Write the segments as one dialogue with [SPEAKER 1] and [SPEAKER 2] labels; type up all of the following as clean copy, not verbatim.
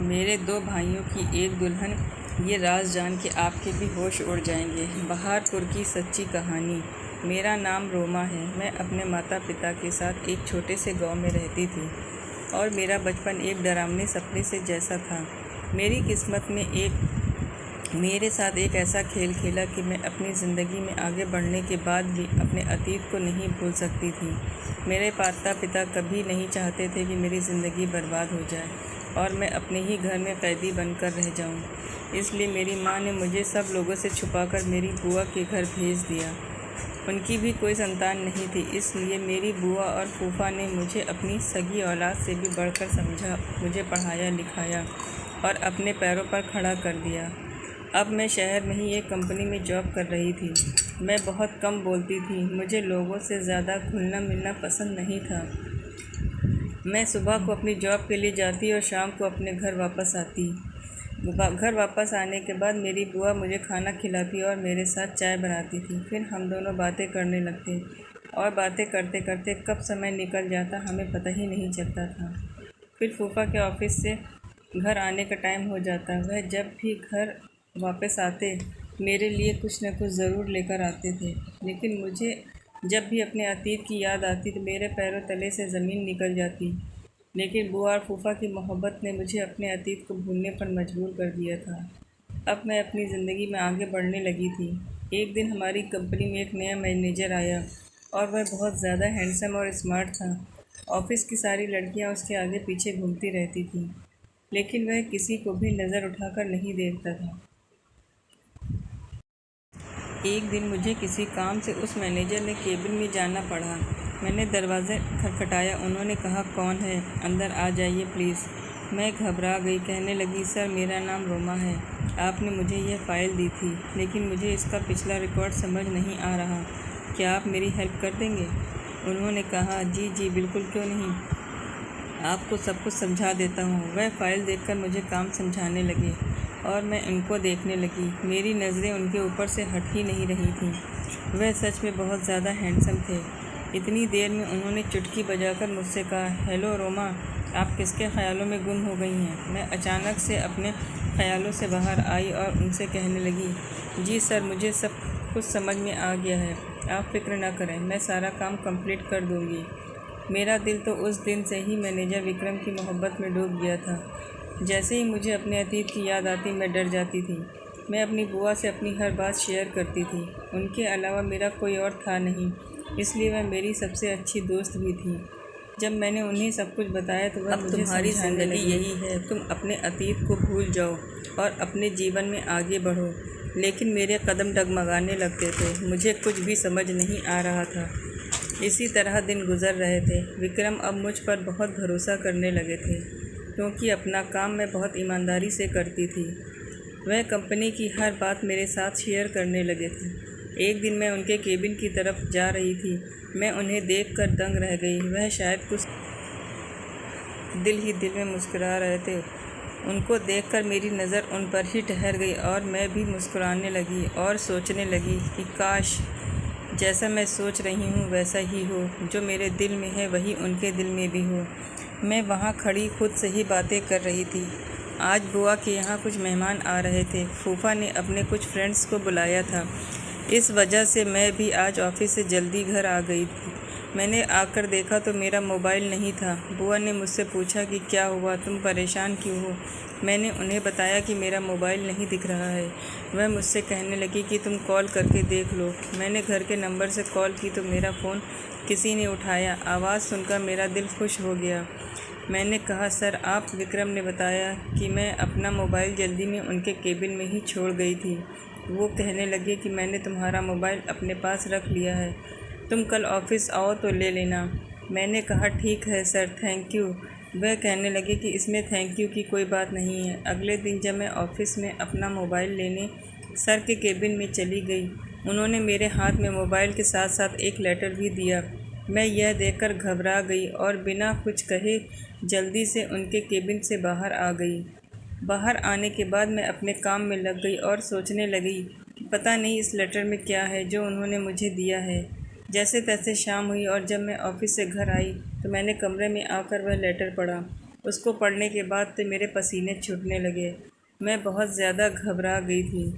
[SPEAKER 1] मेरे दो भाइयों की एक दुल्हन, ये राज जान के आपके भी होश उड़ जाएंगे। बहारपुर की सच्ची कहानी। मेरा नाम रोमा है। मैं अपने माता पिता के साथ एक छोटे से गांव में रहती थी और मेरा बचपन एक डरावने सपने से जैसा था। मेरी किस्मत में मेरे साथ एक ऐसा खेल खेला कि मैं अपनी ज़िंदगी में आगे बढ़ने के बाद भी अपने अतीत को नहीं भूल सकती थी। मेरे माता पिता कभी नहीं चाहते थे कि मेरी ज़िंदगी बर्बाद हो जाए और मैं अपने ही घर में कैदी बनकर रह जाऊं। इसलिए मेरी माँ ने मुझे सब लोगों से छुपाकर मेरी बुआ के घर भेज दिया। उनकी भी कोई संतान नहीं थी, इसलिए मेरी बुआ और फूफा ने मुझे अपनी सगी औलाद से भी बढ़कर समझा, मुझे पढ़ाया लिखाया और अपने पैरों पर खड़ा कर दिया। अब मैं शहर में ही एक कंपनी में जॉब कर रही थी। मैं बहुत कम बोलती थी, मुझे लोगों से ज़्यादा घुलना मिलना पसंद नहीं था। मैं सुबह को अपनी जॉब के लिए जाती और शाम को अपने घर वापस आती। घर वापस आने के बाद मेरी बुआ मुझे खाना खिलाती और मेरे साथ चाय बनाती थी। फिर हम दोनों बातें करने लगते और बातें करते करते कब समय निकल जाता हमें पता ही नहीं चलता था। फिर फूफा के ऑफिस से घर आने का टाइम हो जाता। वह जब भी घर वापस आते मेरे लिए कुछ न कुछ ज़रूर लेकर आते थे, लेकिन मुझे जब भी अपने अतीत की याद आती तो मेरे पैरों तले से ज़मीन निकल जाती। लेकिन बुआ और फूफा की मोहब्बत ने मुझे अपने अतीत को भूलने पर मजबूर कर दिया था। अब मैं अपनी ज़िंदगी में आगे बढ़ने लगी थी। एक दिन हमारी कंपनी में एक नया मैनेजर आया और वह बहुत ज़्यादा हैंडसम और स्मार्ट था। ऑफिस की सारी लड़कियां उसके आगे पीछे घूमती रहती थी, लेकिन वह किसी को भी नज़र उठाकर नहीं देखता था। एक दिन मुझे किसी काम से उस मैनेजर ने केबिन में जाना पड़ा। मैंने दरवाज़ा खटखटाया। उन्होंने कहा, कौन है? अंदर आ जाइए प्लीज़। मैं घबरा गई, कहने लगी, सर मेरा नाम रोमा है। आपने मुझे यह फ़ाइल दी थी, लेकिन मुझे इसका पिछला रिकॉर्ड समझ नहीं आ रहा। क्या आप मेरी हेल्प कर देंगे? उन्होंने कहा, जी जी बिल्कुल, क्यों नहीं, आपको सब कुछ समझा देता हूँ। वह फ़ाइल देखकर मुझे काम समझाने लगे और मैं उनको देखने लगी। मेरी नज़रें उनके ऊपर से हट ही नहीं रही थीं। वह सच में बहुत ज़्यादा हैंडसम थे। इतनी देर में उन्होंने चुटकी बजाकर मुझसे कहा, हेलो रोमा, आप किसके ख़्यालों में गुम हो गई हैं? मैं अचानक से अपने ख़्यालों से बाहर आई और उनसे कहने लगी, जी सर, मुझे सब कुछ समझ में आ गया है। आप फ़िक्र न करें, मैं सारा काम कंप्लीट कर दूँगी। मेरा दिल तो उस दिन से ही मैनेजर विक्रम की मोहब्बत में डूब गया था। जैसे ही मुझे अपने अतीत की याद आती मैं डर जाती थी। मैं अपनी बुआ से अपनी हर बात शेयर करती थी। उनके अलावा मेरा कोई और था नहीं, इसलिए वह मेरी सबसे अच्छी दोस्त भी थी। जब मैंने उन्हें सब कुछ बताया तो वह मुझे तुम्हारी ज़िंदगी यही है, तुम अपने अतीत को भूल जाओ और अपने जीवन में आगे बढ़ो। लेकिन मेरे कदम डगमगाने लगते थे, मुझे कुछ भी समझ नहीं आ रहा था। इसी तरह दिन गुजर रहे थे। विक्रम अब मुझ पर बहुत भरोसा करने लगे थे, क्योंकि अपना काम मैं बहुत ईमानदारी से करती थी। वह कंपनी की हर बात मेरे साथ शेयर करने लगे थे। एक दिन मैं उनके केबिन की तरफ जा रही थी। मैं उन्हें देखकर दंग रह गई। वह शायद कुछ दिल ही दिल में मुस्कुरा रहे थे। उनको देखकर मेरी नज़र उन पर ही ठहर गई और मैं भी मुस्कुराने लगी और सोचने लगी कि काश जैसा मैं सोच रही हूँ वैसा ही हो, जो मेरे दिल में है वही उनके दिल में भी हो। मैं वहाँ खड़ी खुद से ही बातें कर रही थी। आज बुआ के यहाँ कुछ मेहमान आ रहे थे। फूफा ने अपने कुछ फ्रेंड्स को बुलाया था। इस वजह से मैं भी आज ऑफिस से जल्दी घर आ गई थी। मैंने आकर देखा तो मेरा मोबाइल नहीं था। बुआ ने मुझसे पूछा कि क्या हुआ, तुम परेशान क्यों हो? मैंने उन्हें बताया कि मेरा मोबाइल नहीं दिख रहा है। वह मुझसे कहने लगी कि तुम कॉल करके देख लो। मैंने घर के नंबर से कॉल की तो मेरा फ़ोन किसी ने उठाया। आवाज़ सुनकर मेरा दिल खुश हो गया। मैंने कहा, सर आप? विक्रम ने बताया कि मैं अपना मोबाइल जल्दी में उनके केबिन में ही छोड़ गई थी। वो कहने लगे कि मैंने तुम्हारा मोबाइल अपने पास रख लिया है, तुम कल ऑफिस आओ तो ले लेना। मैंने कहा, ठीक है सर, थैंक यू। वह कहने लगे कि इसमें थैंक यू की कोई बात नहीं है। अगले दिन जब मैं ऑफिस में अपना मोबाइल लेने सर के केबिन में चली गई, उन्होंने मेरे हाथ में मोबाइल के साथ साथ एक लेटर भी दिया। मैं यह देखकर घबरा गई और बिना कुछ कहे जल्दी से उनके केबिन से बाहर आ गई। बाहर आने के बाद मैं अपने काम में लग गई और सोचने लगी कि पता नहीं इस लेटर में क्या है जो उन्होंने मुझे दिया है। जैसे तैसे शाम हुई और जब मैं ऑफिस से घर आई तो मैंने कमरे में आकर वह लेटर पढ़ा। उसको पढ़ने के बाद तो मेरे पसीने छूटने लगे। मैं बहुत ज़्यादा घबरा गई थी।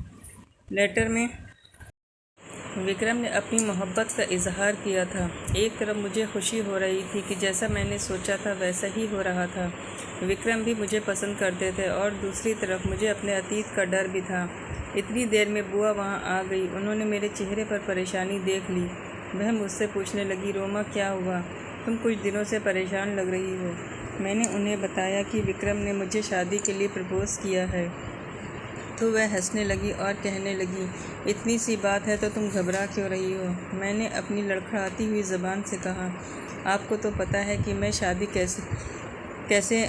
[SPEAKER 1] लेटर में विक्रम ने अपनी मोहब्बत का इजहार किया था। एक तरफ मुझे खुशी हो रही थी कि जैसा मैंने सोचा था वैसा ही हो रहा था, विक्रम भी मुझे पसंद करते थे, और दूसरी तरफ मुझे अपने अतीत का डर भी था। इतनी देर में बुआ वहाँ आ गई। उन्होंने मेरे चेहरे पर परेशानी देख ली। वह मुझसे पूछने लगी, रोमा क्या हुआ, तुम कुछ दिनों से परेशान लग रही हो। मैंने उन्हें बताया कि विक्रम ने मुझे शादी के लिए प्रपोज़ किया है। तो वह हंसने लगी और कहने लगी, इतनी सी बात है तो तुम घबरा क्यों रही हो। मैंने अपनी लड़खड़ाती हुई ज़बान से कहा, आपको तो पता है कि मैं शादी कैसे।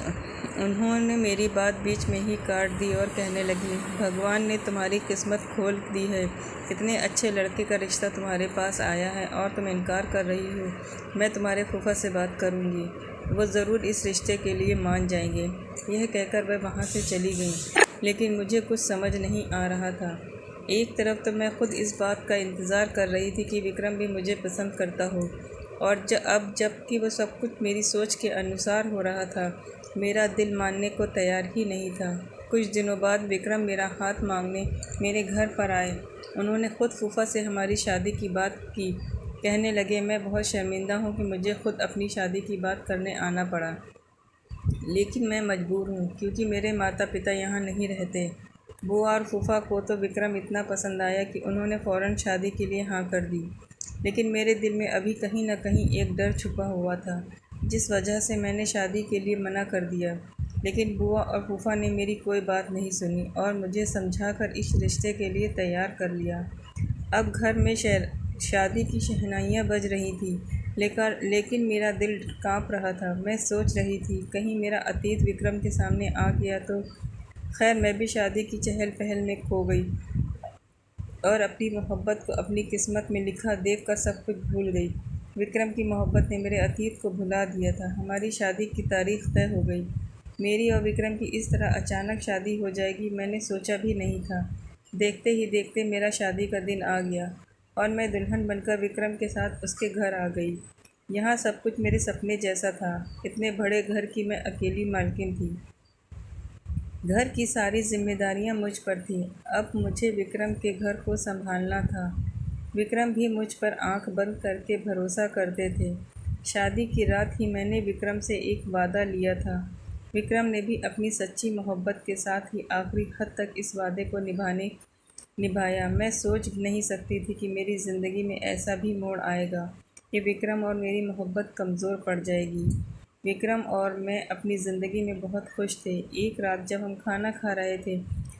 [SPEAKER 1] उन्होंने मेरी बात बीच में ही काट दी और कहने लगी, भगवान ने तुम्हारी किस्मत खोल दी है। इतने अच्छे लड़के का रिश्ता तुम्हारे पास आया है और तुम इनकार कर रही हो। मैं तुम्हारे फूफा से बात करूँगी, वो ज़रूर इस रिश्ते के लिए मान जाएंगे। यह कहकर वह वहाँ से चली गई। लेकिन मुझे कुछ समझ नहीं आ रहा था। एक तरफ तो मैं खुद इस बात का इंतज़ार कर रही थी कि विक्रम भी मुझे पसंद करता हो, और जबकि वो सब कुछ मेरी सोच के अनुसार हो रहा था, मेरा दिल मानने को तैयार ही नहीं था। कुछ दिनों बाद विक्रम मेरा हाथ मांगने मेरे घर पर आए। उन्होंने खुद फूफा से हमारी शादी की बात की। कहने लगे, मैं बहुत शर्मिंदा हूँ कि मुझे खुद अपनी शादी की बात करने आना पड़ा, लेकिन मैं मजबूर हूँ क्योंकि मेरे माता पिता यहाँ नहीं रहते। बुआ और फूफा को तो विक्रम इतना पसंद आया कि उन्होंने फ़ौरन शादी के लिए हाँ कर दी। लेकिन मेरे दिल में अभी कहीं न कहीं एक डर छुपा हुआ था, जिस वजह से मैंने शादी के लिए मना कर दिया। लेकिन बुआ और फूफा ने मेरी कोई बात नहीं सुनी और मुझे समझाकर इस रिश्ते के लिए तैयार कर लिया। अब घर में शादी की शहनाइयाँ बज रही थी, लेकिन मेरा दिल काँप रहा था। मैं सोच रही थी, कहीं मेरा अतीत विक्रम के सामने आ गया तो। खैर, मैं भी शादी की चहल पहल में खो गई और अपनी मोहब्बत को अपनी किस्मत में लिखा देखकर सब कुछ भूल गई। विक्रम की मोहब्बत ने मेरे अतीत को भुला दिया था। हमारी शादी की तारीख तय हो गई। मेरी और विक्रम की इस तरह अचानक शादी हो जाएगी मैंने सोचा भी नहीं था। देखते ही देखते मेरा शादी का दिन आ गया और मैं दुल्हन बनकर विक्रम के साथ उसके घर आ गई। यहाँ सब कुछ मेरे सपने जैसा था। इतने बड़े घर की मैं अकेली मालकिन थी। घर की सारी जिम्मेदारियाँ मुझ पर थीं। अब मुझे विक्रम के घर को संभालना था। विक्रम भी मुझ पर आंख बंद करके भरोसा करते थे। शादी की रात ही मैंने विक्रम से एक वादा लिया था। विक्रम ने भी अपनी सच्ची मोहब्बत के साथ ही आखिरी हद तक इस वादे को निभाया। मैं सोच नहीं सकती थी कि मेरी ज़िंदगी में ऐसा भी मोड़ आएगा कि विक्रम और मेरी मोहब्बत कमज़ोर पड़ जाएगी। विक्रम और मैं अपनी ज़िंदगी में बहुत खुश थे। एक रात जब हम खाना खा रहे थे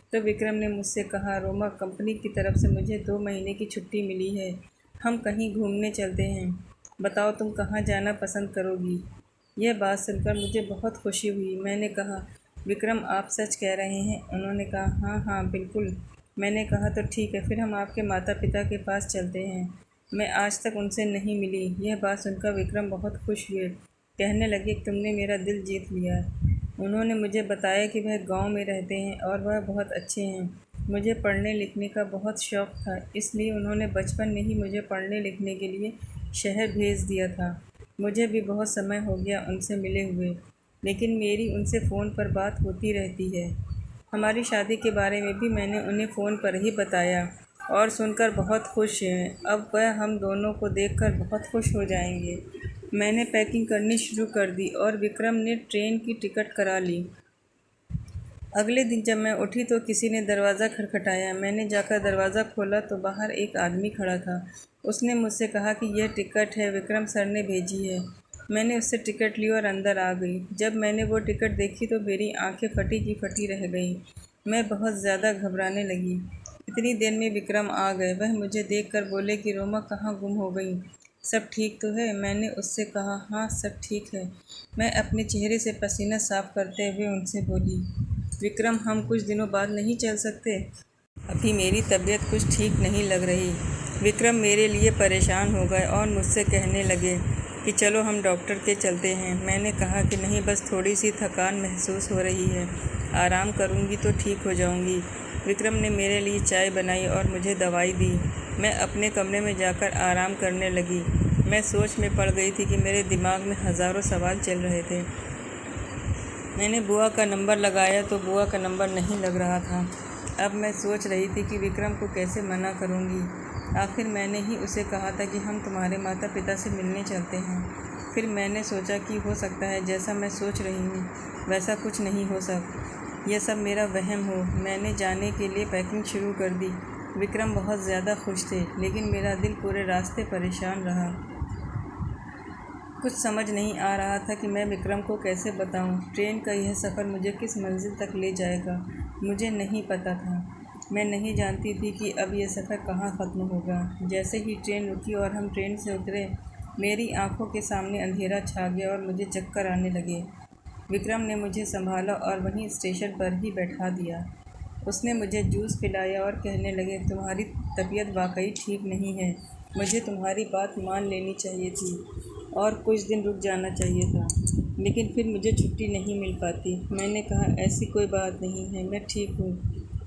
[SPEAKER 1] तो विक्रम ने मुझसे कहा, रोमा, कंपनी की तरफ से मुझे 2 महीने की छुट्टी मिली है। हम कहीं घूमने चलते हैं। बताओ तुम कहाँ जाना पसंद करोगी। यह बात सुनकर मुझे बहुत खुशी हुई। मैंने कहा, विक्रम, आप सच कह रहे हैं। उन्होंने कहा, हाँ हाँ बिल्कुल। मैंने कहा, तो ठीक है, फिर हम आपके माता पिता के पास चलते हैं। मैं आज तक उनसे नहीं मिली। यह बात सुनकर विक्रम बहुत खुश हुए। कहने लगे, तुमने मेरा दिल जीत लिया। उन्होंने मुझे बताया कि वह गांव में रहते हैं और वह बहुत अच्छे हैं। मुझे पढ़ने लिखने का बहुत शौक़ था, इसलिए उन्होंने बचपन में ही मुझे पढ़ने लिखने के लिए शहर भेज दिया था। मुझे भी बहुत समय हो गया उनसे मिले हुए, लेकिन मेरी उनसे फ़ोन पर बात होती रहती है। हमारी शादी के बारे में भी मैंने उन्हें फ़ोन पर ही बताया और सुनकर बहुत खुश हैं। अब वह हम दोनों को देखकर बहुत खुश हो जाएंगे। मैंने पैकिंग करनी शुरू कर दी और विक्रम ने ट्रेन की टिकट करा ली। अगले दिन जब मैं उठी तो किसी ने दरवाज़ा खटखटाया। मैंने जाकर दरवाज़ा खोला तो बाहर एक आदमी खड़ा था। उसने मुझसे कहा कि यह टिकट है, विक्रम सर ने भेजी है। मैंने उससे टिकट ली और अंदर आ गई। जब मैंने वो टिकट देखी तो मेरी आंखें फटी की फटी रह गईं। मैं बहुत ज़्यादा घबराने लगी। इतनी देर में विक्रम आ गए। वह मुझे देखकर बोले कि रोमा, कहाँ गुम हो गई, सब ठीक तो है। मैंने उससे कहा, हाँ सब ठीक है। मैं अपने चेहरे से पसीना साफ करते हुए उनसे बोली, विक्रम, हम कुछ दिनों बाद नहीं चल सकते। अभी मेरी तबीयत कुछ ठीक नहीं लग रही। विक्रम मेरे लिए परेशान हो गए और मुझसे कहने लगे कि चलो हम डॉक्टर के चलते हैं। मैंने कहा कि नहीं, बस थोड़ी सी थकान महसूस हो रही है, आराम करूँगी तो ठीक हो जाऊँगी। विक्रम ने मेरे लिए चाय बनाई और मुझे दवाई दी। मैं अपने कमरे में जाकर आराम करने लगी। मैं सोच में पड़ गई थी कि मेरे दिमाग में हज़ारों सवाल चल रहे थे। मैंने बुआ का नंबर लगाया तो बुआ का नंबर नहीं लग रहा था। अब मैं सोच रही थी कि विक्रम को कैसे मना करूँगी। आखिर मैंने ही उसे कहा था कि हम तुम्हारे माता पिता से मिलने चलते हैं। फिर मैंने सोचा कि हो सकता है जैसा मैं सोच रही हूँ वैसा कुछ नहीं हो यह सब मेरा वहम हो। मैंने जाने के लिए पैकिंग शुरू कर दी। विक्रम बहुत ज़्यादा खुश थे, लेकिन मेरा दिल पूरे रास्ते परेशान रहा। कुछ समझ नहीं आ रहा था कि मैं विक्रम को कैसे बताऊं। ट्रेन का यह सफ़र मुझे किस मंजिल तक ले जाएगा, मुझे नहीं पता था। मैं नहीं जानती थी कि अब यह सफ़र कहाँ ख़त्म होगा। जैसे ही ट्रेन रुकी और हम ट्रेन से उतरे, मेरी आंखों के सामने अंधेरा छा गया और मुझे चक्कर आने लगे। विक्रम ने मुझे संभाला और वहीं स्टेशन पर ही बैठा दिया। उसने मुझे जूस पिलाया और कहने लगे, तुम्हारी तबीयत वाकई ठीक नहीं है। मुझे तुम्हारी बात मान लेनी चाहिए थी और कुछ दिन रुक जाना चाहिए था, लेकिन फिर मुझे छुट्टी नहीं मिल पाती। मैंने कहा, ऐसी कोई बात नहीं है, मैं ठीक हूँ।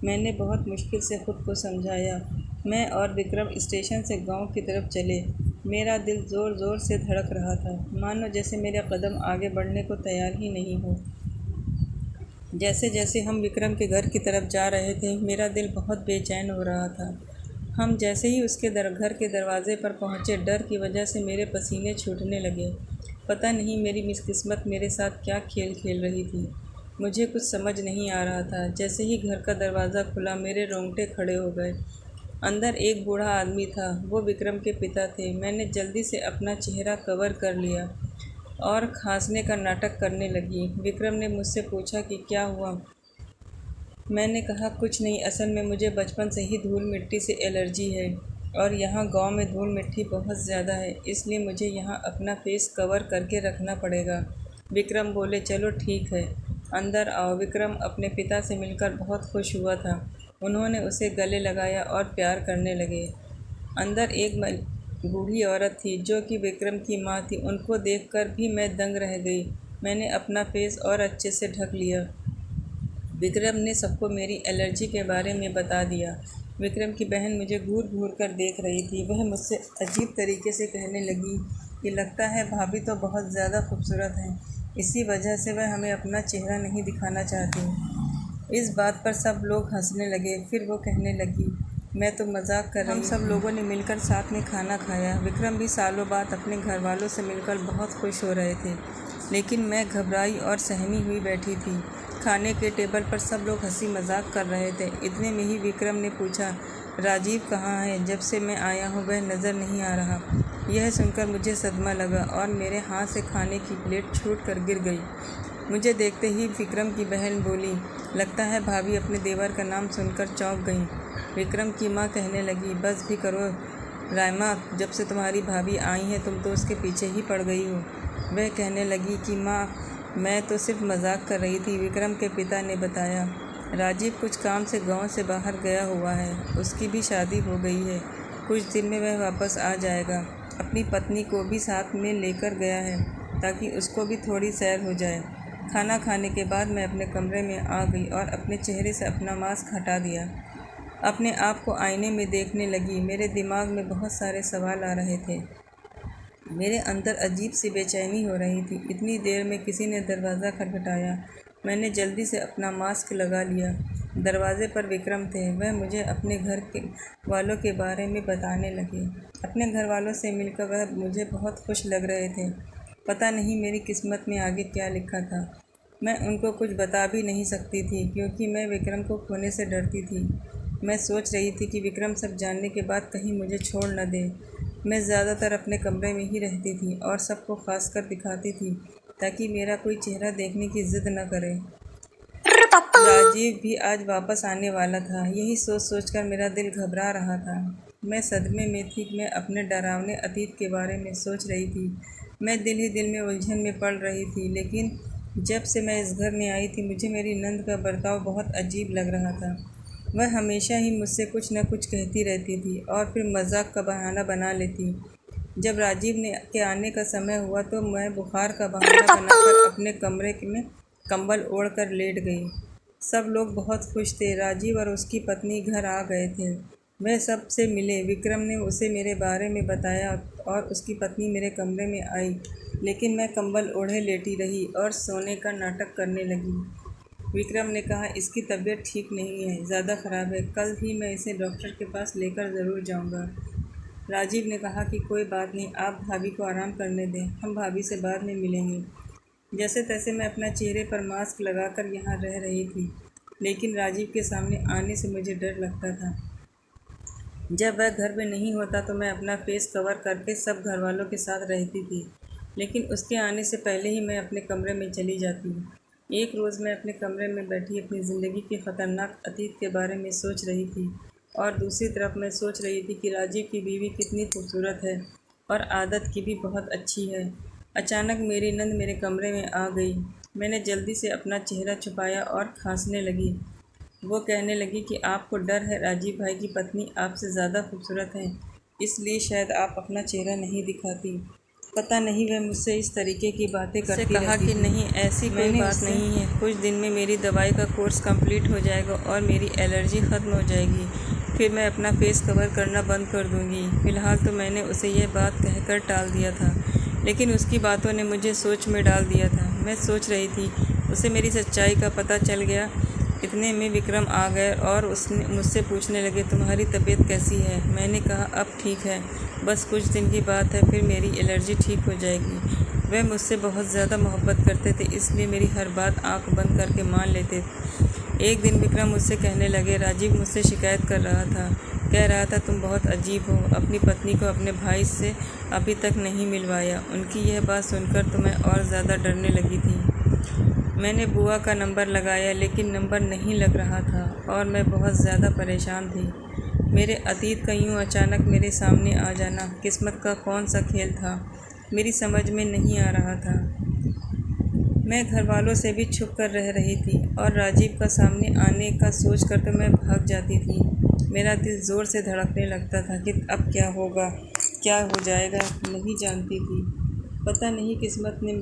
[SPEAKER 1] मैंने बहुत मुश्किल से खुद को समझाया। मैं और विक्रम स्टेशन से गांव की तरफ चले। मेरा दिल ज़ोर ज़ोर से धड़क रहा था, मानो जैसे मेरा कदम आगे बढ़ने को तैयार ही नहीं हो। जैसे जैसे हम विक्रम के घर की तरफ जा रहे थे, मेरा दिल बहुत बेचैन हो रहा था। हम जैसे ही उसके घर के दरवाजे पर पहुँचे, डर की वजह से मेरे पसीने छूटने लगे। पता नहीं मेरी किस्मत मेरे साथ क्या खेल खेल रही थी। मुझे कुछ समझ नहीं आ रहा था। जैसे ही घर का दरवाज़ा खुला, मेरे रोंगटे खड़े हो गए। अंदर एक बूढ़ा आदमी था। वो विक्रम के पिता थे। मैंने जल्दी से अपना चेहरा कवर कर लिया और खांसने का नाटक करने लगी। विक्रम ने मुझसे पूछा कि क्या हुआ। मैंने कहा, कुछ नहीं, असल में मुझे बचपन से ही धूल मिट्टी से एलर्जी है और यहाँ गांव में धूल मिट्टी बहुत ज़्यादा है, इसलिए मुझे यहाँ अपना फेस कवर करके रखना पड़ेगा। विक्रम बोले, चलो ठीक है, अंदर आओ। विक्रम अपने पिता से मिलकर बहुत खुश हुआ था। उन्होंने उसे गले लगाया और प्यार करने लगे। अंदर एक बूढ़ी औरत थी जो कि विक्रम की माँ थी। उनको देखकर भी मैं दंग रह गई। मैंने अपना फेस और अच्छे से ढक लिया। विक्रम ने सबको मेरी एलर्जी के बारे में बता दिया। विक्रम की बहन मुझे घूर घूर कर देख रही थी। वह मुझसे अजीब तरीके से कहने लगी कि लगता है भाभी तो बहुत ज़्यादा खूबसूरत हैं, इसी वजह से वह हमें अपना चेहरा नहीं दिखाना चाहती। इस बात पर सब लोग हंसने लगे। फिर वो कहने लगी, मैं तो मजाक कर रही हूँ। हम सब लोगों ने मिलकर साथ में खाना खाया। विक्रम भी सालों बाद अपने घर वालों से मिलकर बहुत खुश हो रहे थे, लेकिन मैं घबराई और सहमी हुई बैठी थी। खाने के टेबल पर सब लोग हंसी मजाक कर रहे थे। इतने में ही विक्रम ने पूछा, राजीव कहाँ है? जब से मैं आया हूँ वह नज़र नहीं आ रहा। यह सुनकर मुझे सदमा लगा और मेरे हाथ से खाने की प्लेट छूट कर गिर गई। मुझे देखते ही विक्रम की बहन बोली, लगता है भाभी अपने देवर का नाम सुनकर चौंक गई। विक्रम की माँ कहने लगी, बस भी करो रायमा, जब से तुम्हारी भाभी आई है तुम तो उसके पीछे ही पड़ गई हो। वह कहने लगी कि माँ, मैं तो सिर्फ मजाक कर रही थी। विक्रम के पिता ने बताया, राजीव कुछ काम से गांव से बाहर गया हुआ है, उसकी भी शादी हो गई है। कुछ दिन में वह वापस आ जाएगा। अपनी पत्नी को भी साथ में लेकर गया है ताकि उसको भी थोड़ी सैर हो जाए। खाना खाने के बाद मैं अपने कमरे में आ गई और अपने चेहरे से अपना मास्क हटा दिया। अपने आप को आईने में देखने लगी। मेरे दिमाग में बहुत सारे सवाल आ रहे थे। मेरे अंदर अजीब सी बेचैनी हो रही थी। इतनी देर में किसी ने दरवाज़ा खटखटाया। मैंने जल्दी से अपना मास्क लगा लिया। दरवाजे पर विक्रम थे। वह मुझे अपने घर के वालों के बारे में बताने लगे। अपने घर वालों से मिलकर वह मुझे बहुत खुश लग रहे थे। पता नहीं मेरी किस्मत में आगे क्या लिखा था। मैं उनको कुछ बता भी नहीं सकती थी क्योंकि मैं विक्रम को खोने से डरती थी। मैं सोच रही थी कि विक्रम सब जानने के बाद कहीं मुझे छोड़ न दे। मैं ज़्यादातर अपने कमरे में ही रहती थी और सबको खास कर दिखाती थी ताकि मेरा कोई चेहरा देखने की ज़िद न करे। राजीव भी आज वापस आने वाला था। यही सोच सोचकर मेरा दिल घबरा रहा था। मैं सदमे में थी। मैं अपने डरावने अतीत के बारे में सोच रही थी। मैं दिल ही दिल में उलझन में पड़ रही थी। लेकिन जब से मैं इस घर में आई थी, मुझे मेरी नंद का बर्ताव बहुत अजीब लग रहा था। वह हमेशा ही मुझसे कुछ न कुछ कहती रहती थी और फिर मजाक का बहाना बना लेती। जब राजीव के आने का समय हुआ तो मैं बुखार का बहाना बनाकर अपने कमरे में कंबल ओढ़कर लेट गई। सब लोग बहुत खुश थे। राजीव और उसकी पत्नी घर आ गए थे। वह सबसे मिले। विक्रम ने उसे मेरे बारे में बताया और उसकी पत्नी मेरे कमरे में आई, लेकिन मैं कंबल ओढ़े लेटी रही और सोने का नाटक करने लगी। विक्रम ने कहा, इसकी तबीयत ठीक नहीं है, ज़्यादा ख़राब है, कल ही मैं इसे डॉक्टर के पास लेकर ज़रूर जाऊंगा। राजीव ने कहा कि कोई बात नहीं, आप भाभी को आराम करने दें, हम भाभी से बाद में मिलेंगे। जैसे तैसे मैं अपना चेहरे पर मास्क लगाकर यहाँ रह रही थी, लेकिन राजीव के सामने आने से मुझे डर लगता था। जब वह घर में नहीं होता तो मैं अपना फेस कवर करके सब घर वालों के साथ रहती थी, लेकिन उसके आने से पहले ही मैं अपने कमरे में चली जाती हूँ। एक रोज़ मैं अपने कमरे में बैठी अपनी ज़िंदगी के ख़तरनाक अतीत के बारे में सोच रही थी, और दूसरी तरफ मैं सोच रही थी कि राजीव की बीवी कितनी खूबसूरत है और आदत की भी बहुत अच्छी है। अचानक मेरी नंद मेरे कमरे में आ गई। मैंने जल्दी से अपना चेहरा छुपाया और खांसने लगी। वो कहने लगी कि आपको डर है, राजीव भाई की पत्नी आपसे ज़्यादा खूबसूरत है, इसलिए शायद आप अपना चेहरा नहीं दिखाती। पता नहीं वह मुझसे इस तरीके की बातें करती
[SPEAKER 2] कहा
[SPEAKER 1] रहती
[SPEAKER 2] कि
[SPEAKER 1] थी।
[SPEAKER 2] नहीं, ऐसी कोई बात नहीं है, कुछ दिन में मेरी दवाई का कोर्स कंप्लीट हो जाएगा और मेरी एलर्जी ख़त्म हो जाएगी, फिर मैं अपना फेस कवर करना बंद कर दूंगी। फ़िलहाल तो मैंने उसे यह बात कहकर टाल दिया था, लेकिन उसकी बातों ने मुझे सोच में डाल दिया था। मैं सोच रही थी, उसे मेरी सच्चाई का पता चल गया। इतने में विक्रम आ गए और उसने मुझसे पूछने लगे, तुम्हारी तबीयत कैसी है? मैंने कहा, अब ठीक है, बस कुछ दिन की बात है, फिर मेरी एलर्जी ठीक हो जाएगी। वह मुझसे बहुत ज़्यादा मोहब्बत करते थे, इसलिए मेरी हर बात आंख बंद करके मान लेते। एक दिन विक्रम मुझसे कहने लगे, राजीव मुझसे शिकायत कर रहा था, कह रहा था तुम बहुत अजीब हो, अपनी पत्नी को अपने भाई से अभी तक नहीं मिलवाया। उनकी यह बात सुनकर तो मैं और ज़्यादा डरने लगी थी। मैंने बुआ का नंबर लगाया, लेकिन नंबर नहीं लग रहा था और मैं बहुत ज़्यादा परेशान थी। मेरे अतीत का यूँ अचानक मेरे सामने आ जाना किस्मत का कौन सा खेल था, मेरी समझ में नहीं आ रहा था। मैं घर वालों से भी छुप कर रह रही थी और राजीव का सामने आने का सोच कर तो मैं भाग जाती थी। मेरा दिल ज़ोर से धड़कने लगता था कि अब क्या होगा, क्या हो जाएगा, नहीं जानती थी। पता नहीं किस्मत ने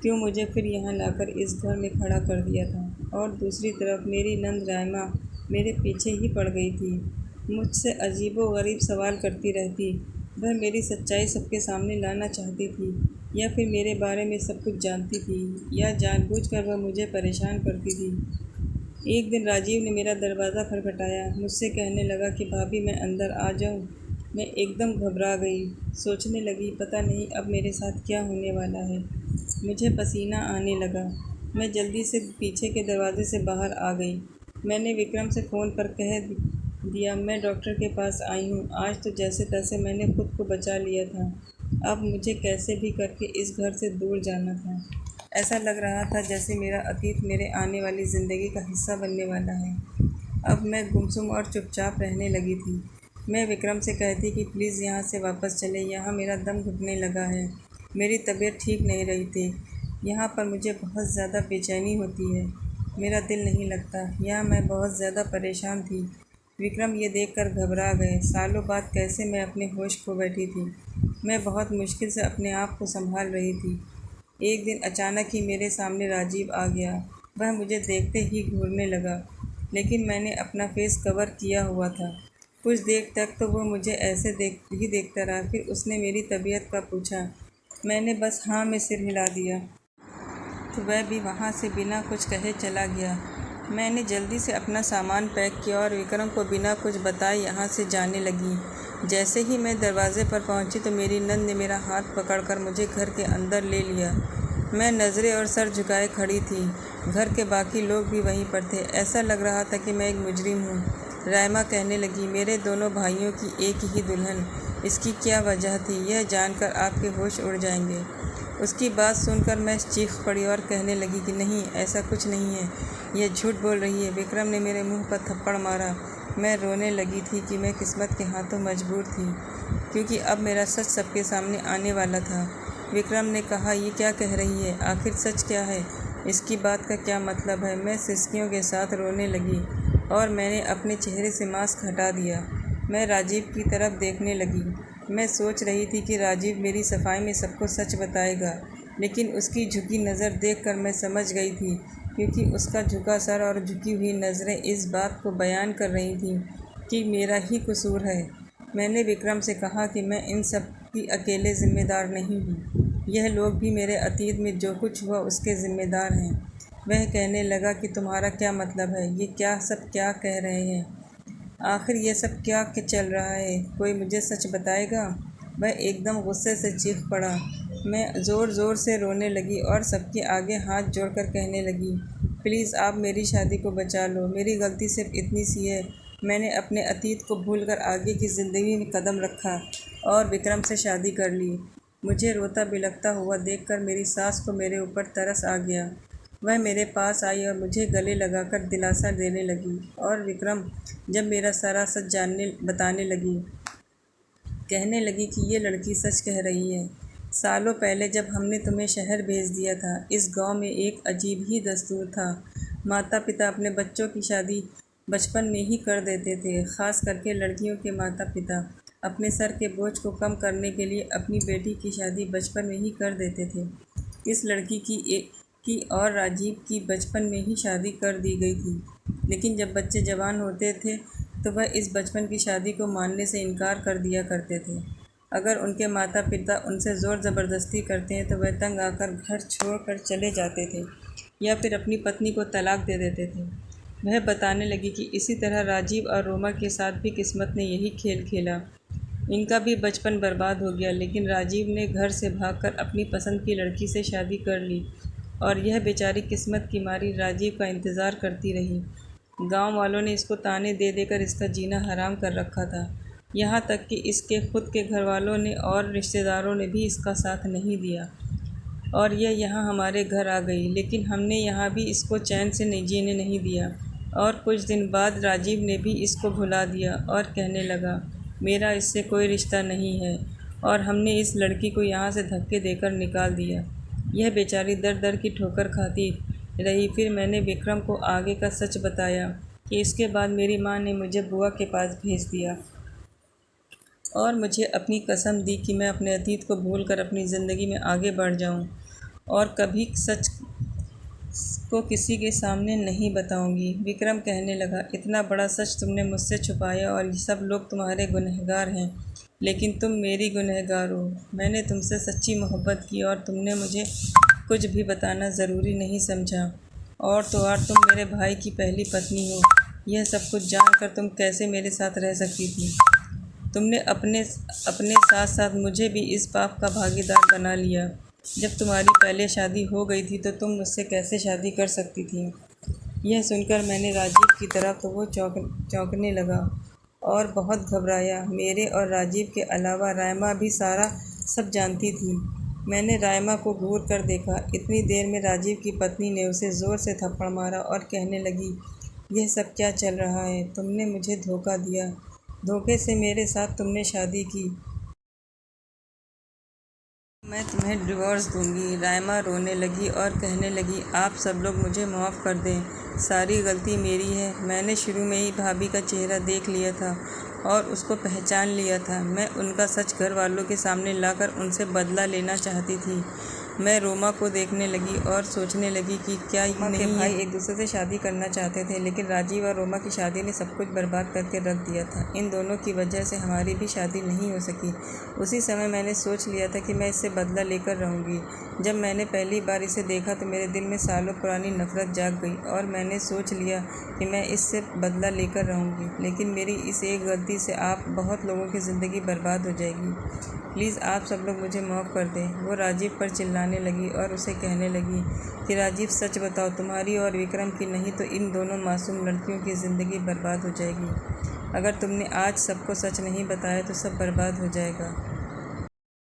[SPEAKER 2] क्यों मुझे फिर यहाँ लाकर इस घर में खड़ा कर दिया था। और दूसरी तरफ मेरी नंद रायमा मेरे पीछे ही पड़ गई थी, मुझसे अजीबोगरीब सवाल करती रहती। वह मेरी सच्चाई सबके सामने लाना चाहती थी, या फिर मेरे बारे में सब कुछ जानती थी, या जानबूझकर वह मुझे परेशान करती थी। एक दिन राजीव ने मेरा दरवाज़ा खटखटाया, मुझसे कहने लगा कि भाभी मैं अंदर आ जाऊं। मैं एकदम घबरा गई, सोचने लगी पता नहीं अब मेरे साथ क्या होने वाला है। मुझे पसीना आने लगा। मैं जल्दी से पीछे के दरवाजे से बाहर आ गई। मैंने विक्रम से फ़ोन पर कह दिया, मैं डॉक्टर के पास आई हूँ। आज तो जैसे तैसे मैंने खुद को बचा लिया था, अब मुझे कैसे भी करके इस घर से दूर जाना था। ऐसा लग रहा था जैसे मेरा अतीत मेरे आने वाली ज़िंदगी का हिस्सा बनने वाला है। अब मैं गुमसुम और चुपचाप रहने लगी थी। मैं विक्रम से कहती कि प्लीज़ यहाँ से वापस चले, यहाँ मेरा दम घुटने लगा है, मेरी तबीयत ठीक नहीं रही थी, यहाँ पर मुझे बहुत ज़्यादा बेचैनी होती है, मेरा दिल नहीं लगता, यहाँ मैं बहुत ज़्यादा परेशान थी। विक्रम ये देखकर घबरा गए। सालों बाद कैसे मैं अपने होश खो बैठी थी। मैं बहुत मुश्किल से अपने आप को संभाल रही थी। एक दिन अचानक ही मेरे सामने राजीव आ गया। वह मुझे देखते ही घूरने लगा, लेकिन मैंने अपना फेस कवर किया हुआ था। कुछ देर तक तो वो मुझे ऐसे देखता रहा, फिर उसने मेरी तबीयत का पूछा। मैंने बस हाँ में सिर हिला दिया, तो वह भी वहाँ से बिना कुछ कहे चला गया। मैंने जल्दी से अपना सामान पैक किया और विक्रम को बिना कुछ बताए यहाँ से जाने लगी। जैसे ही मैं दरवाजे पर पहुँची तो मेरी नंद ने मेरा हाथ पकड़कर मुझे घर के अंदर ले लिया। मैं नज़रें और सर झुकाए खड़ी थी। घर के बाकी लोग भी वहीं पर थे। ऐसा लग रहा था कि मैं एक मुजरिम हूँ। रायमा कहने लगी, मेरे दोनों भाइयों की एक ही दुल्हन, इसकी क्या वजह थी? यह जानकर आपके होश उड़ जाएंगे। उसकी बात सुनकर मैं चीख पड़ी और कहने लगी कि नहीं, ऐसा कुछ नहीं है, यह झूठ बोल रही है। विक्रम ने मेरे मुंह पर थप्पड़ मारा। मैं रोने लगी थी कि मैं किस्मत के हाथों मजबूर थी, क्योंकि अब मेरा सच सबके सामने आने वाला था। विक्रम ने कहा, ये क्या कह रही है? आखिर सच क्या है? इसकी बात का क्या मतलब है? मैं सिसकियों के साथ रोने लगी और मैंने अपने चेहरे से मास्क हटा दिया। मैं राजीव की तरफ देखने लगी। मैं सोच रही थी कि राजीव मेरी सफाई में सबको सच बताएगा, लेकिन उसकी झुकी नज़र देखकर मैं समझ गई थी, क्योंकि उसका झुका सर और झुकी हुई नज़रें इस बात को बयान कर रही थीं कि मेरा ही कसूर है। मैंने विक्रम से कहा कि मैं इन सब की अकेले ज़िम्मेदार नहीं हूँ, यह लोग भी मेरे अतीत में जो कुछ हुआ उसके ज़िम्मेदार हैं। वह कहने लगा कि तुम्हारा क्या मतलब है, ये क्या कह रहे हैं, आखिर ये सब क्या चल रहा है, कोई मुझे सच बताएगा। वह एकदम गुस्से से चीख पड़ा। मैं ज़ोर ज़ोर से रोने लगी और सबके आगे हाथ जोड़कर कहने लगी, प्लीज़ आप मेरी शादी को बचा लो, मेरी गलती सिर्फ इतनी सी है, मैंने अपने अतीत को भूलकर आगे की ज़िंदगी में कदम रखा और विक्रम से शादी कर ली। मुझे रोता बिलखता हुआ देखकर मेरी सास को मेरे ऊपर तरस आ गया। वह मेरे पास आई और मुझे गले लगाकर दिलासा देने लगी और विक्रम जब मेरा सारा सच बताने लगी, कहने लगी कि ये लड़की सच कह रही है। सालों पहले जब हमने तुम्हें शहर भेज दिया था, इस गांव में एक अजीब ही दस्तूर था। माता पिता अपने बच्चों की शादी बचपन में ही कर देते थे, ख़ास करके लड़कियों के माता पिता अपने सर के बोझ को कम करने के लिए अपनी बेटी की शादी बचपन में ही कर देते थे। इस लड़की की और राजीव की बचपन में ही शादी कर दी गई थी, लेकिन जब बच्चे जवान होते थे तो वह इस बचपन की शादी को मानने से इनकार कर दिया करते थे। अगर उनके माता पिता उनसे ज़ोर ज़बरदस्ती करते हैं तो वह तंग आकर घर छोड़कर चले जाते थे या फिर अपनी पत्नी को तलाक दे देते थे। वह बताने लगी कि इसी तरह राजीव और रोमा के साथ भी किस्मत ने यही खेल खेला। इनका भी बचपन बर्बाद हो गया, लेकिन राजीव ने घर से भागकर अपनी पसंद की लड़की से शादी कर ली और यह बेचारी किस्मत की मारी राजीव का इंतज़ार करती रही। गांव वालों ने इसको ताने दे देकर इसका जीना हराम कर रखा था, यहाँ तक कि इसके खुद के घर वालों ने और रिश्तेदारों ने भी इसका साथ नहीं दिया और यह यहाँ हमारे घर आ गई, लेकिन हमने यहाँ भी इसको चैन से जीने नहीं दिया। और कुछ दिन बाद राजीव ने भी इसको भुला दिया और कहने लगा, मेरा इससे कोई रिश्ता नहीं है, और हमने इस लड़की को यहाँ से धक्के देकर निकाल दिया। यह बेचारी दर दर की ठोकर खाती रही। फिर मैंने विक्रम को आगे का सच बताया कि इसके बाद मेरी माँ ने मुझे बुआ के पास भेज दिया और मुझे अपनी कसम दी कि मैं अपने अतीत को भूलकर अपनी ज़िंदगी में आगे बढ़ जाऊं और कभी सच को किसी के सामने नहीं बताऊंगी। विक्रम कहने लगा, इतना बड़ा सच तुमने मुझसे छुपाया और सब लोग तुम्हारे गुनहगार हैं, लेकिन तुम मेरी गुनहगार हो। मैंने तुमसे सच्ची मोहब्बत की और तुमने मुझे कुछ भी बताना ज़रूरी नहीं समझा, और तो और तुम मेरे भाई की पहली पत्नी हो। यह सब कुछ जानकर तुम कैसे मेरे साथ रह सकती थी? तुमने अपने साथ साथ मुझे भी इस पाप का भागीदार बना लिया। जब तुम्हारी पहले शादी हो गई थी तो तुम मुझसे कैसे शादी कर सकती थी? यह सुनकर मैंने राजीव की तरफ तो वो चौंकने लगा और बहुत घबराया। मेरे और राजीव के अलावा रायमा भी सारा सब जानती थी। मैंने रायमा को घूर कर देखा। इतनी देर में राजीव की पत्नी ने उसे ज़ोर से थप्पड़ मारा और कहने लगी, यह सब क्या चल रहा है? तुमने मुझे धोखा दिया, धोखे से मेरे साथ तुमने शादी की। मैं तुम्हें डिवोर्स दूंगी। रायमा रोने लगी और कहने लगी, आप सब लोग मुझे माफ़ कर दें, सारी गलती मेरी है। मैंने शुरू में ही भाभी का चेहरा देख लिया था और उसको पहचान लिया था। मैं उनका सच घर वालों के सामने लाकर उनसे बदला लेना चाहती थी। मैं रोमा को देखने लगी और सोचने लगी कि क्या नहीं भाई एक दूसरे से शादी करना चाहते थे, लेकिन राजीव और रोमा की शादी ने सब कुछ बर्बाद करके रख दिया था। इन दोनों की वजह से हमारी भी शादी नहीं हो सकी। उसी समय मैंने सोच लिया था कि मैं इससे बदला लेकर रहूँगी। जब मैंने पहली बार इसे देखा तो मेरे दिल में सालों पुरानी नफ़रत जाग गई और मैंने सोच लिया कि मैं इससे बदला लेकर रहूँगी, लेकिन मेरी इस एक गलती से आप बहुत लोगों की ज़िंदगी बर्बाद हो जाएगी। प्लीज़ आप सब लोग मुझे माफ़ कर दें। वो राजीव पर चिल्लाने लगी और उसे कहने लगी कि राजीव सच बताओ, तुम्हारी और विक्रम की नहीं तो इन दोनों मासूम लड़कियों की ज़िंदगी बर्बाद हो जाएगी। अगर तुमने आज सबको सच नहीं बताया तो सब बर्बाद हो जाएगा।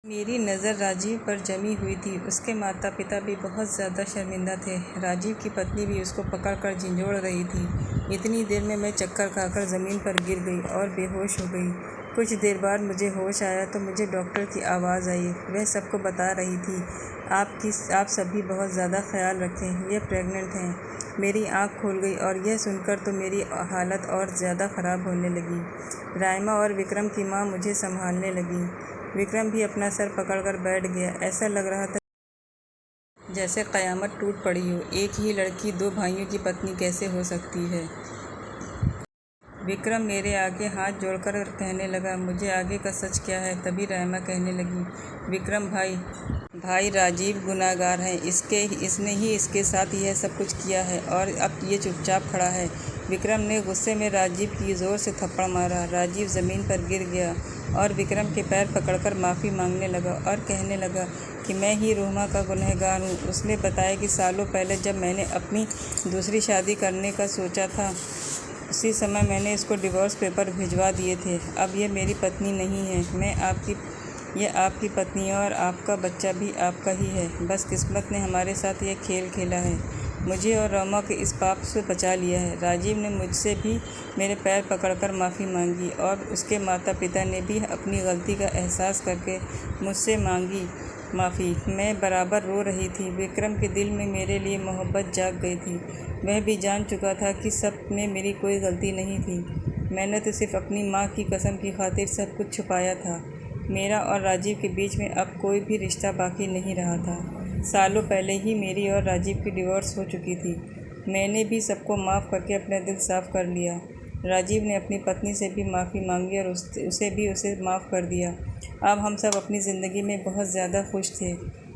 [SPEAKER 2] मेरी नज़र राजीव पर जमी हुई थी। उसके माता पिता भी बहुत ज़्यादा शर्मिंदा थे। राजीव की पत्नी भी उसको पकड़कर झिंझोड़ रही थी। इतनी देर में मैं चक्कर खाकर ज़मीन पर गिर गई और बेहोश हो गई। कुछ देर बाद मुझे होश आया तो मुझे डॉक्टर की आवाज़ आई। वह सबको बता रही थी, आप सभी बहुत ज़्यादा ख्याल रखें, यह प्रेग्नेंट हैं। मेरी आँख खुल गई और यह सुनकर तो मेरी हालत और ज़्यादा ख़राब होने लगी। रायमा और विक्रम की माँ मुझे संभालने लगी। विक्रम भी अपना सर पकड़कर बैठ गया। ऐसा लग रहा था जैसे क़यामत टूट पड़ी हो। एक ही लड़की दो भाइयों की पत्नी कैसे हो सकती है? विक्रम मेरे आगे हाथ जोड़कर कहने लगा, मुझे आगे का सच क्या है? तभी रहमा कहने लगी, विक्रम भाई राजीव गुनहगार है। इसने ही इसके साथ यह सब कुछ किया है और अब ये चुपचाप खड़ा है। विक्रम ने गुस्से में राजीव की जोर से थप्पड़ मारा। राजीव ज़मीन पर गिर गया और विक्रम के पैर पकड़कर माफ़ी मांगने लगा और कहने लगा कि मैं ही रोमा का गुनहगार हूँ। उसने बताया कि सालों पहले जब मैंने अपनी दूसरी शादी करने का सोचा था, उसी समय मैंने इसको डिवोर्स पेपर भिजवा दिए थे। अब ये मेरी पत्नी नहीं है, ये आपकी पत्नी है और आपका बच्चा भी आपका ही है। बस किस्मत ने हमारे साथ ये खेल खेला है, मुझे और रोमा के इस पाप से बचा लिया है। राजीव ने मुझसे भी मेरे पैर पकड़कर माफ़ी मांगी और उसके माता पिता ने भी अपनी गलती का एहसास करके मुझसे मांगी माफ़ी। मैं बराबर रो रही थी। विक्रम के दिल में मेरे लिए मोहब्बत जाग गई थी। वह भी जान चुका था कि सब में मेरी कोई गलती नहीं थी। मैंने तो सिर्फ अपनी माँ की कसम की खातिर सब कुछ छुपाया था। मेरा और राजीव के बीच में अब कोई भी रिश्ता बाकी नहीं रहा था। सालों पहले ही मेरी और राजीव की डिवोर्स हो चुकी थी। मैंने भी सबको माफ़ करके अपना दिल साफ़ कर लिया। राजीव ने अपनी पत्नी से भी माफ़ी मांगी और उसे माफ़ कर दिया। अब हम सब अपनी ज़िंदगी में बहुत ज़्यादा खुश थे।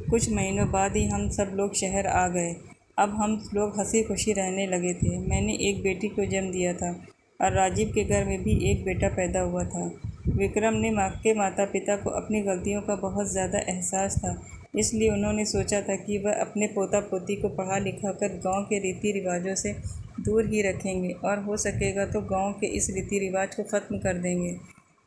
[SPEAKER 2] कुछ महीनों बाद ही हम सब लोग शहर आ गए। अब हम लोग हंसी खुशी रहने लगे थे। मैंने एक बेटी को जन्म दिया था और राजीव के घर में भी एक बेटा पैदा हुआ था। विक्रम ने के माता पिता को अपनी गलतियों का बहुत ज़्यादा एहसास था, इसलिए उन्होंने सोचा था कि वह अपने पोता पोती को पढ़ा लिखा कर गाँव के रीति रिवाजों से दूर ही रखेंगे और हो सकेगा तो गाँव के इस रीति रिवाज को ख़त्म कर देंगे,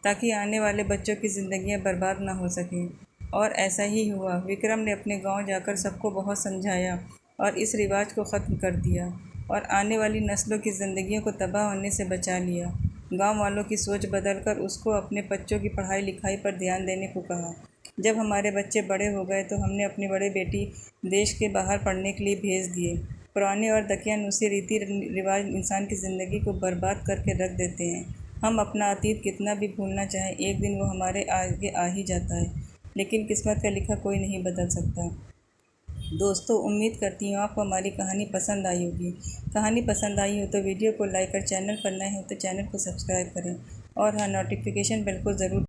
[SPEAKER 2] ताकि आने वाले बच्चों की ज़िंदगियाँ बर्बाद ना हो सकें। और ऐसा ही हुआ। विक्रम ने अपने गाँव जाकर सबको बहुत समझाया और इस रिवाज को ख़त्म कर दिया और आने वाली नस्लों की ज़िंदगियों को तबाह होने से बचा लिया। गांव वालों की सोच बदलकर उसको अपने बच्चों की पढ़ाई लिखाई पर ध्यान देने को कहा। जब हमारे बच्चे बड़े हो गए तो हमने अपनी बड़ी बेटी देश के बाहर पढ़ने के लिए भेज दिए। पुराने और दकियानूसी रीति रिवाज इंसान की ज़िंदगी को बर्बाद करके रख देते हैं। हम अपना अतीत कितना भी भूलना चाहें, एक दिन वो हमारे आगे आ ही जाता है, लेकिन किस्मत का लिखा कोई नहीं बदल सकता। दोस्तों, उम्मीद करती हूँ आपको हमारी कहानी पसंद आई होगी। कहानी पसंद आई हो तो वीडियो को लाइक और चैनल पर नए हो तो चैनल को सब्सक्राइब करें और हाँ, नोटिफिकेशन बेल को ज़रूर